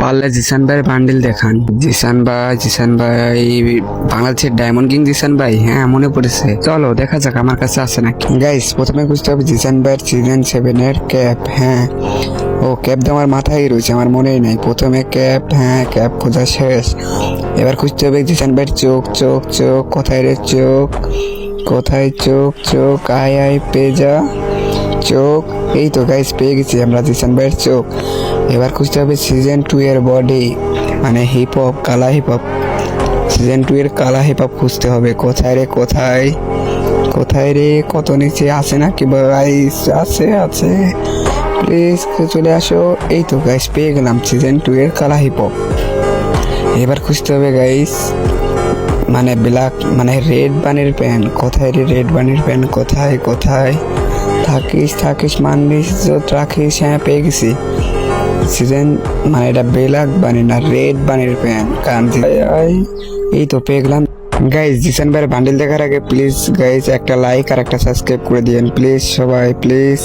পারলে জিসান ভাইয়ের বান্ডিল দেখান। জিসান ভাই বাংলাদেশের ডায়মন্ড কিং জিসান ভাই, হ্যাঁ মনে পড়েছে, চলো দেখা যাক আমার কাছে আছে নাকি। গাইস প্রথমে বুঝতে হবে জিসান ভাইয়ের সিজন 7 ক্যাপ। হ্যাঁ ও ক্যাপ তো আমার মাথায় রয়েছে, আমার মনেই নাই। প্রথমে ক্যাপ, হ্যাঁ ক্যাপ খোঁজা শেষ। এবার খুঁজতে হবে জিসান ভাইয়ের চোখ। চোখ চোখ কোথায় রে চোখ, কোথায় চোখ? চোখ আয় আয় পেয়ে যা চোখ। এই তো গাইস পেয়ে গেছি আমরা জিসান ভাইয়ের চোখ। এবার খুঁজতে হবে সিজন 2 এর বডি, মানে হিপ হপ, কালা হিপ হপ। সিজন 2 এর কালা হিপ হপ খুঁজতে হবে। কোথায় রে কোথায়, কোথায় রে? কত নিচে আছে না কি গাইস? আছে প্লিজ চলে আসো। এই তো গাইস পেয়ে গেলাম সিজন 2 এর কালা হিপ হপ। এবার খুঁজতে হবে গাইস মানে ব্ল্যাক, মানে রেড বানির প্যান্ট। কোথায় রে রেড বানির প্যান্ট? কোথায় থাকিস মানলিস রাখিস। হ্যাঁ পেয়ে গেছি সিজন, মানে এটা ব্ল্যাক বানি না, রেড বানির প্যান্ট। কারণ এই তো পেয়ে গেলাম। গাইস জিসান ভাইয়ের বান্ডিল দেখার আগে প্লিজ গাইস একটা লাইক আর একটা সাবস্ক্রাইব করে দিয়েন প্লিজ সবাই, প্লিজ।